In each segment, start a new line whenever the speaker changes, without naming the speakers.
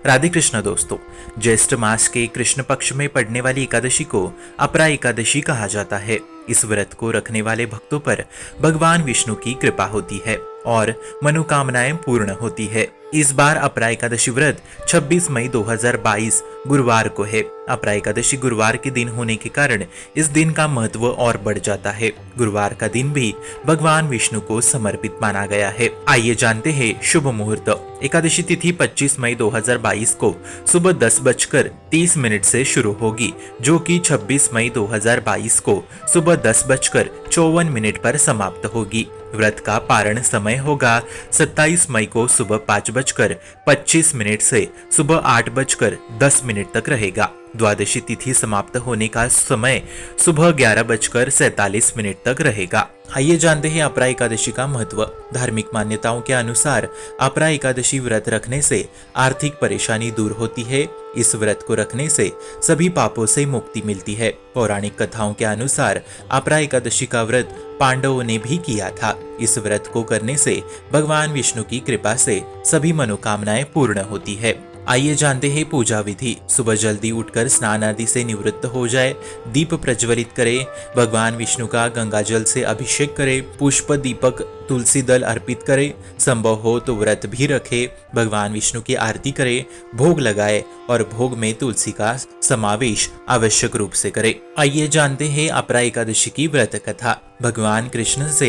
राधे कृष्ण दोस्तों। ज्येष्ठ मास के कृष्ण पक्ष में पड़ने वाली एकादशी को अपरा एकादशी कहा जाता है। इस व्रत को रखने वाले भक्तों पर भगवान विष्णु की कृपा होती है और मनोकामनाएं पूर्ण होती है। इस बार अपरा एकादशी व्रत 26 मई 2022 गुरुवार को है। अपरा एकादशी गुरुवार के दिन होने के कारण इस दिन का महत्व और बढ़ जाता है। गुरुवार का दिन भी भगवान विष्णु को समर्पित माना गया है। आइए जानते हैं शुभ मुहूर्त। एकादशी तिथि 25 मई 2022 को सुबह 10:30 से शुरू होगी, जो कि 26 मई 2022 को सुबह 10:54 पर समाप्त होगी। व्रत का पारण समय होगा 27 मई को सुबह 5:25 से सुबह 8:10 तक रहेगा। द्वादशी तिथि समाप्त होने का समय सुबह 11:47 तक रहेगा। आइए जानते हैं अपरा एकादशी का महत्व। धार्मिक मान्यताओं के अनुसार अपरा एकादशी व्रत रखने से आर्थिक परेशानी दूर होती है। इस व्रत को रखने से सभी पापों से मुक्ति मिलती है। पौराणिक कथाओं के अनुसार अपरा एकादशी का व्रत पांडवों ने भी किया था। इस व्रत को करने से भगवान विष्णु की कृपा से सभी मनोकामनाएं पूर्ण होती है। आइए जानते हैं पूजा विधि। सुबह जल्दी उठकर स्नान आदि से निवृत्त हो जाए, दीप प्रज्वलित करें, भगवान विष्णु का गंगा जल से अभिषेक करें, पुष्प दीपक तुलसी दल अर्पित करें, संभव हो तो व्रत भी रखे, भगवान विष्णु की आरती करे, भोग लगाए और भोग में तुलसी का समावेश आवश्यक रूप से करे। आइए जानते हैं अपरा एकादशी की व्रत कथा। भगवान कृष्ण से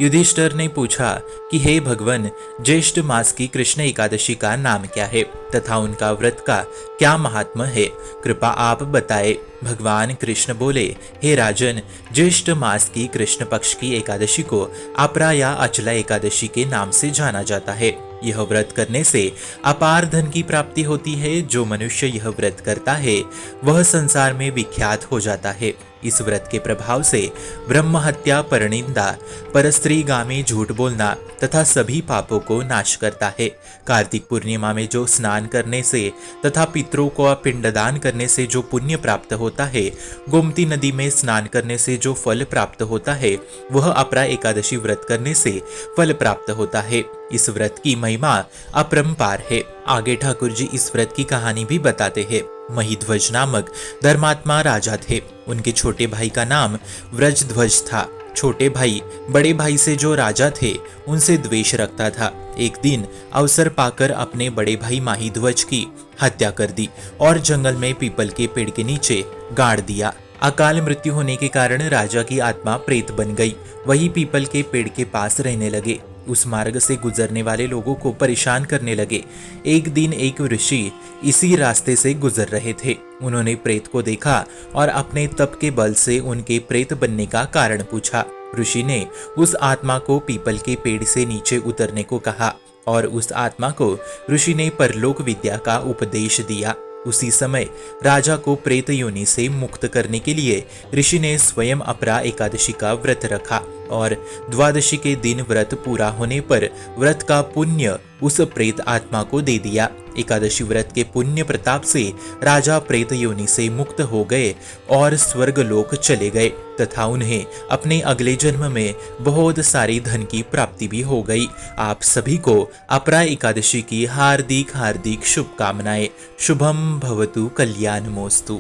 युधिष्ठिर ने पूछा कि हे भगवान, ज्येष्ठ मास की कृष्ण एकादशी का नाम क्या है तथा उनका व्रत का क्या महात्म्य है, कृपा आप बताए। भगवान कृष्ण बोले, हे राजन, ज्येष्ठ मास की कृष्ण पक्ष की एकादशी को अपरा या अचला एकादशी के नाम से जाना जाता है। यह व्रत करने से अपार धन की प्राप्ति होती है। जो मनुष्य यह व्रत करता है वह संसार में विख्यात हो जाता है। इस व्रत के प्रभाव से ब्रह्म हत्या, परनिंदा, परस्त्रीगामी, झूठ बोलना तथा सभी पापों को नाश करता है। कार्तिक पूर्णिमा में जो स्नान करने से तथा पितरों को पिंडदान करने से जो पुण्य प्राप्त होता है, गोमती नदी में स्नान करने से जो फल प्राप्त होता है, वह अपरा एकादशी व्रत करने से फल प्राप्त होता है। इस व्रत की महिमा अपरंपार है। आगे ठाकुर जी इस व्रत की कहानी भी बताते हैं। महीध्वज नामक धर्मात्मा राजा थे। उनके छोटे भाई का नाम व्रजध्वज था। छोटे भाई बड़े भाई से जो राजा थे उनसे द्वेष रखता था। एक दिन अवसर पाकर अपने बड़े भाई महीध्वज की हत्या कर दी और जंगल में पीपल के पेड़ के नीचे गाड़ दिया। अकाल मृत्यु होने के कारण राजा की आत्मा प्रेत बन गई। वही पीपल के पेड़ के पास रहने लगे। उस मार्ग से गुजरने वाले लोगों को परेशान करने लगे। एक दिन एक ऋषि इसी रास्ते से गुजर रहे थे। उन्होंने प्रेत को देखा और अपने तप के बल से उनके प्रेत बनने का कारण पूछा। ऋषि ने उस आत्मा को पीपल के पेड़ से नीचे उतरने को कहा और उस आत्मा को ऋषि ने परलोक विद्या का उपदेश दिया। उसी समय राजा को प्रेत योनि से मुक्त करने के लिए ऋषि ने स्वयं अपरा एकादशी का व्रत रखा और द्वादशी के दिन व्रत पूरा होने पर व्रत का पुण्य उस प्रेत आत्मा को दे दिया। एकादशी व्रत के पुण्य प्रताप से राजा प्रेत योनि से मुक्त हो गए और स्वर्ग लोक चले गए तथा उन्हें अपने अगले जन्म में बहुत सारी धन की प्राप्ति भी हो गई। आप सभी को अपरा एकादशी की हार्दिक हार्दिक शुभकामनाएं। शुभम भवतु कल्याणमोस्तु।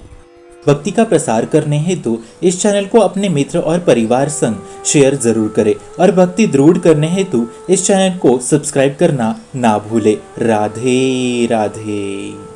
भक्ति का प्रसार करने हेतु इस चैनल को अपने मित्र और परिवार संग शेयर जरूर करें और भक्ति दृढ़ करने हेतु इस चैनल को सब्सक्राइब करना ना भूले। राधे राधे।